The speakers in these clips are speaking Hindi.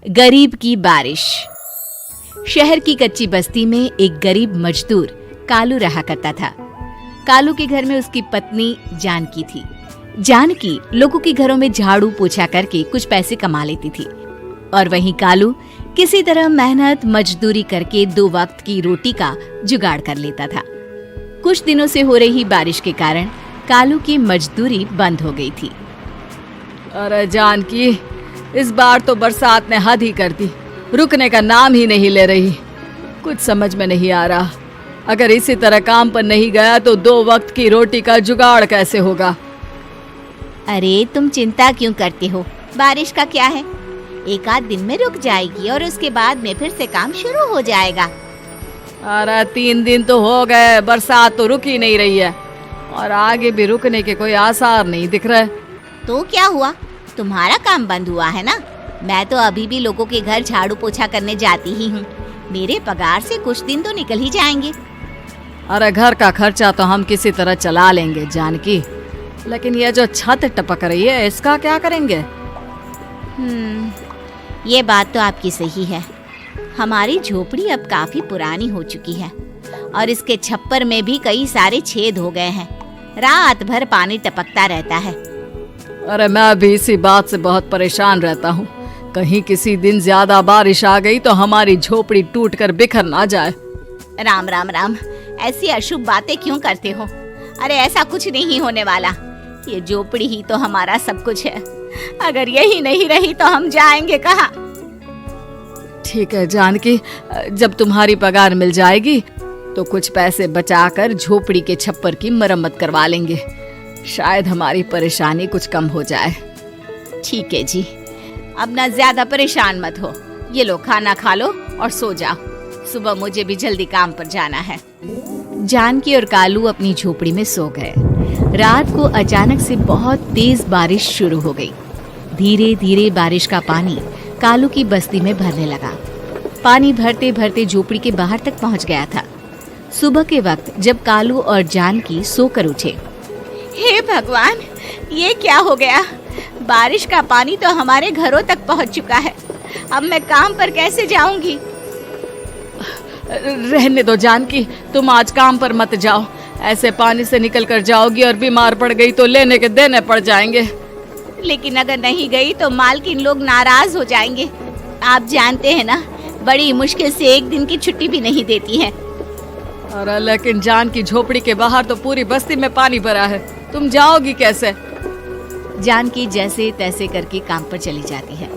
गरीब की बारिश। शहर की कच्ची बस्ती में एक गरीब मजदूर कालू रहा करता था। कालू के घर में उसकी पत्नी जानकी थी। जानकी लोगों के घरों में झाड़ू पोछा करके कुछ पैसे कमा लेती थी और वहीं कालू किसी तरह मेहनत मजदूरी करके 2 वक्त की रोटी का जुगाड़ कर लेता था। कुछ दिनों से हो रही बारिश के कारण कालू की मजदूरी बंद हो गई थी। अरे जानकी, इस बार तो बरसात ने हद ही कर दी, रुकने का नाम ही नहीं ले रही। कुछ समझ में नहीं आ रहा, अगर इसी तरह काम पर नहीं गया तो 2 वक्त की रोटी का जुगाड़ कैसे होगा। अरे तुम चिंता क्यों करते हो, बारिश का क्या है, 1 आध दिन में रुक जाएगी और उसके बाद में फिर से काम शुरू हो जाएगा। अरे 3 दिन तो हो गए, बरसात तो रुक ही नहीं रही है और आगे भी रुकने के कोई आसार नहीं दिख रहे। तो क्या हुआ, तुम्हारा काम बंद हुआ है ना? मैं तो अभी भी लोगों के घर झाड़ू पोछा करने जाती ही हूँ। मेरे पगार से कुछ दिन तो निकल ही जाएंगे। अरे घर का खर्चा तो हम किसी तरह चला लेंगे जानकी, लेकिन ये जो छत टपक रही है इसका क्या करेंगे? ये बात तो आपकी सही है। हमारी झोपड़ी अब काफी पुरानी हो चुकी है और इसके छप्पर में भी कई सारे छेद हो गए हैं। रात भर पानी टपकता रहता है। अरे मैं भी इसी बात से बहुत परेशान रहता हूँ। कहीं किसी दिन ज्यादा बारिश आ गई तो हमारी झोपड़ी टूटकर बिखर ना जाए। राम राम राम, ऐसी अशुभ बातें क्यों करते हो? अरे ऐसा कुछ नहीं होने वाला। ये झोपड़ी ही तो हमारा सब कुछ है। अगर यही नहीं रही तो हम जाएंगे कहाँ? ठीक है जानकी, जब तुम्हारी पगार मिल जाएगी तो कुछ पैसे बचाकर झोपड़ी के छप्पर की मरम्मत करवा लेंगे। शायद हमारी परेशानी कुछ कम हो जाए। ठीक है जी, अब ना ज्यादा परेशान मत हो। ये लो, खाना खा लो और सो जाओ। सुबह मुझे भी जल्दी काम पर जाना है। जानकी और कालू अपनी झोपड़ी में सो गए। रात को अचानक से बहुत तेज बारिश शुरू हो गई। धीरे धीरे बारिश का पानी कालू की बस्ती में भरने लगा। पानी भरते भरते झोपड़ी के बाहर तक पहुंच गया था। सुबह के वक्त जब कालू और जानकी सोकर उठे, हे भगवान, ये क्या हो गया? बारिश का पानी तो हमारे घरों तक पहुंच चुका है। अब मैं काम पर कैसे जाऊंगी? रहने दो जानकी, तुम आज काम पर मत जाओ। ऐसे पानी से निकल कर जाओगी और बीमार पड़ गई तो लेने के देने पड़ जाएंगे। लेकिन अगर नहीं गई तो मालकिन लोग नाराज हो जाएंगे। आप जानते हैं ना, बड़ी मुश्किल से 1 दिन की छुट्टी भी नहीं देती है। अरे लेकिन जानकी, झोपड़ी के बाहर तो पूरी बस्ती में पानी भरा है, तुम जाओगी कैसे? जानकी जैसे तैसे करके काम पर चली जाती है,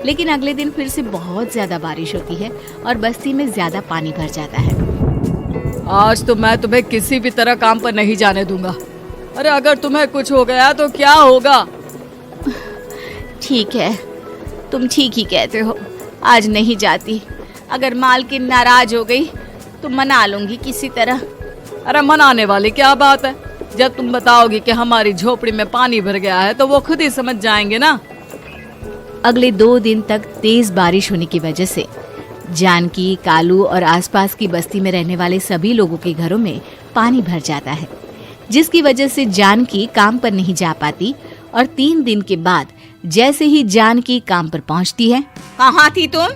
लेकिन अगले दिन फिर से बहुत ज्यादा बारिश होती है और बस्ती में ज्यादा पानी भर जाता है। आज तो मैं तुम्हें किसी भी तरह काम पर नहीं जाने दूंगा। अरे अगर तुम्हें कुछ हो गया तो क्या होगा? ठीक है, तुम ठीक ही कहते हो। आज नहीं जाती। अगर मालकिन नाराज हो गई तो मना लूंगी किसी तरह। अरे मनाने वाली क्या बात है? जब तुम बताओगी कि हमारी झोपड़ी में पानी भर गया है तो वो खुद ही समझ जाएंगे ना। अगले 2 दिन तक तेज बारिश होने की वजह से जानकी, कालू और आसपास की बस्ती में रहने वाले सभी लोगों के घरों में पानी भर जाता है, जिसकी वजह से जानकी काम पर नहीं जा पाती। और 3 दिन के बाद जैसे ही जानकी काम पर पहुंचती है, कहाँ थी तुम?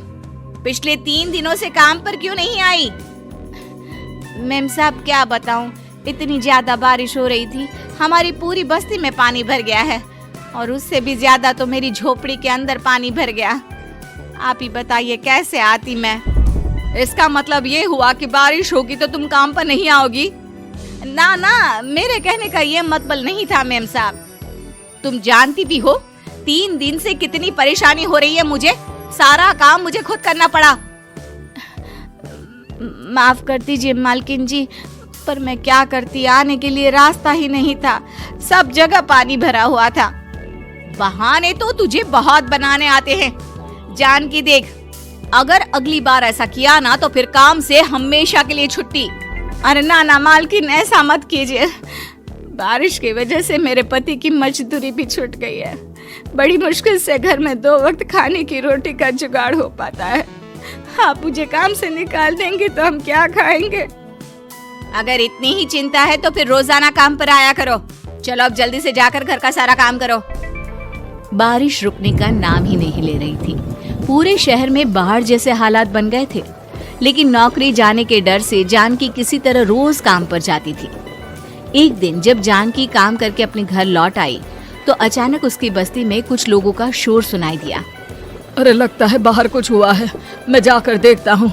पिछले 3 दिनों से काम पर क्यों नहीं आई? मेम साहब, क्या बताऊं, इतनी ज्यादा बारिश हो रही थी, हमारी पूरी बस्ती में पानी भर गया है और उससे भी ज्यादा तो मेरी झोपड़ी के अंदर पानी भर गया। आप ही बताइए कैसे आती मैं? इसका मतलब ये हुआ कि बारिश होगी तो तुम काम पर नहीं आओगी? ना ना, मेरे कहने का ये मतलब नहीं था मेम साहब। तुम जानती भी हो 3 दिन से कितनी परेशानी हो रही है मुझे। सारा काम मुझे खुद करना पड़ा। माफ कर दीजिए मालकिन जी, पर मैं क्या करती, आने के लिए रास्ता ही नहीं था। सब जगह पानी भरा हुआ था। बहाने तो तुझे बहुत बनाने आते हैं। जानकी देख, अगर अगली बार ऐसा किया ना तो फिर काम से हमेशा के लिए छुट्टी। अरे ना ना मालकिन, ऐसा मत कीजिए। बारिश की वजह से मेरे पति की मजदूरी भी छूट गई है। बड़ी मुश्किल से घर में 2 वक्त खाने की रोटी का जुगाड़ हो पाता है। आप मुझे काम से निकाल देंगे तो हम क्या खाएंगे? अगर इतनी ही चिंता है तो फिर रोजाना काम पर आया करो। चलो अब जल्दी से जाकर घर का सारा काम करो। बारिश रुकने का नाम ही नहीं ले रही थी। पूरे शहर में बाढ़ जैसे हालात बन गए थे, लेकिन नौकरी जाने के डर से जानकी किसी तरह रोज काम पर जाती थी। एक दिन जब जानकी काम करके अपने घर लौट आई तो अचानक उसकी बस्ती में कुछ लोगों का शोर सुनाई दिया। अरे लगता है बाहर कुछ हुआ है, मैं जाकर देखता हूँ।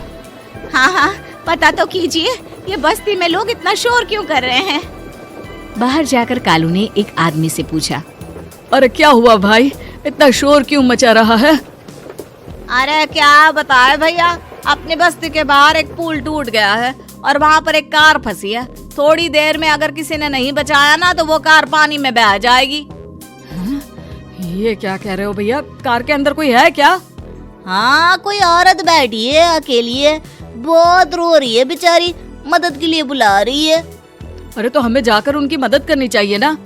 हाँ हाँ, पता तो कीजिए, ये बस्ती में लोग इतना शोर क्यों कर रहे हैं। बाहर जाकर कालू ने एक आदमी से पूछा। अरे क्या हुआ भाई, इतना शोर क्यों मचा रहा है? अरे क्या बताए भैया, अपने बस्ती के बाहर एक पुल टूट गया है और वहाँ पर एक कार फंसी है। थोड़ी देर में अगर किसी ने नहीं बचाया ना तो वो कार पानी में बह जाएगी। ये क्या कह रहे हो भैया, कार के अंदर कोई है क्या? हाँ, कोई औरत बैठी है अकेली है, बहुत रो रही है बेचारी, मदद के लिए बुला रही है। अरे तो हमें जाकर उनकी मदद करनी चाहिए ना।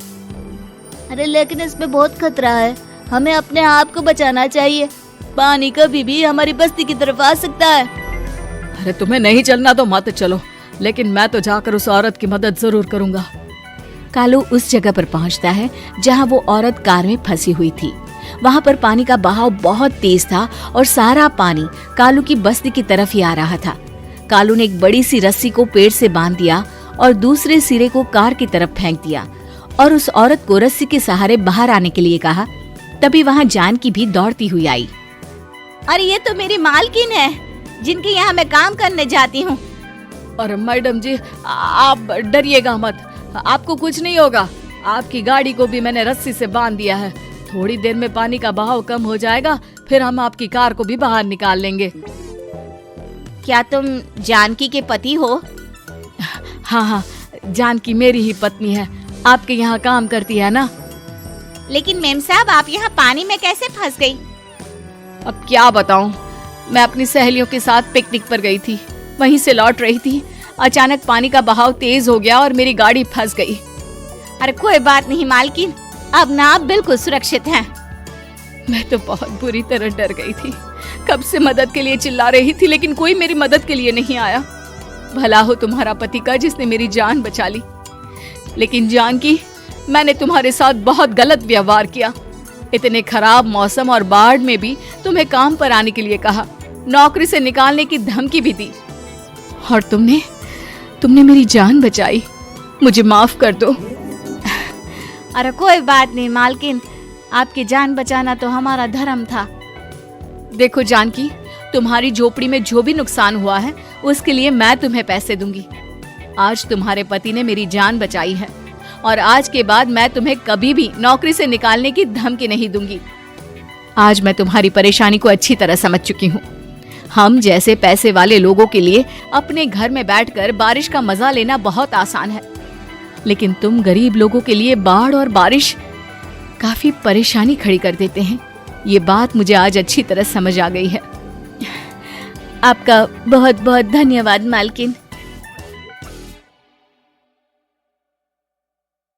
अरे लेकिन इसमें बहुत खतरा है, हमें अपने आप को बचाना चाहिए, पानी कभी भी हमारी बस्ती की तरफ आ सकता है। अरे तुम्हें नहीं चलना तो मत चलो, लेकिन मैं तो जाकर उस औरत की मदद जरूर करूंगा। कालू उस जगह पर पहुंचता है जहां वो औरत कार में फंसी हुई थी। वहां पर पानी का बहाव बहुत तेज था और सारा पानी कालू की बस्ती की तरफ ही आ रहा था। कालू ने एक बड़ी सी रस्सी को पेड़ से बांध दिया और दूसरे सिरे को कार की तरफ फेंक दिया और उस औरत को रस्सी के सहारे बाहर आने के लिए कहा। तभी वहां जानकी भी दौड़ती हुई आई। अरे ये तो मेरी मालकिन है, जिनके यहाँ मैं काम करने जाती हूँ। अरे मैडम जी, आप डरिएगा मत, आपको कुछ नहीं होगा। आपकी गाड़ी को भी मैंने रस्सी से बांध दिया है। थोड़ी देर में पानी का बहाव कम हो जाएगा, फिर हम आपकी कार को भी बाहर निकाल लेंगे। क्या तुम जानकी के पति हो? हाँ हाँ, जानकी मेरी ही पत्नी है, आपके यहाँ काम करती है ना। लेकिन मेम साहब, आप यहाँ पानी में कैसे फंस गई? अब क्या बताऊं, मैं अपनी सहेलियों के साथ पिकनिक पर गई थी, वहीं से लौट रही थी। अचानक पानी का बहाव तेज हो गया और मेरी गाड़ी फंस गई। अरे कोई बात नहीं मालकिन, अब ना आप बिल्कुल सुरक्षित हैं। मैं तो बहुत बुरी तरह डर गई थी, कब से मदद के लिए चिल्ला रही थी, लेकिन कोई मेरी मदद के लिए नहीं आया। भला हो तुम्हारा पति का जिसने मेरी जान बचा ली। लेकिन जानकी, मैंने तुम्हारे साथ बहुत गलत व्यवहार किया। इतने खराब मौसम और बाढ़ में भी तुम्हें काम पर आने के लिए कहा, नौकरी से निकालने की धमकी भी दी, और तुमने मेरी जान बचाई। मुझे माफ कर दो। अरे कोई बात नहीं मालकिन, आपकी जान बचाना तो हमारा धर्म था। देखो जानकी, तुम्हारी झोपड़ी में जो भी नुकसान हुआ है उसके लिए मैं तुम्हें पैसे दूंगी। आज तुम्हारे पति ने मेरी जान बचाई है और आज के बाद मैं तुम्हें कभी भी नौकरी से निकालने की धमकी नहीं दूंगी। आज मैं तुम्हारी परेशानी को अच्छी तरह समझ चुकी हूँ। हम जैसे पैसे वाले लोगों के लिए अपने घर में बैठकर बारिश का मजा लेना बहुत आसान है, लेकिन तुम गरीब लोगों के लिए बाढ़ और बारिश काफी परेशानी खड़ी कर देते हैं। ये बात मुझे आज अच्छी तरह समझ आ गई है। आपका बहुत बहुत धन्यवाद मालकिन।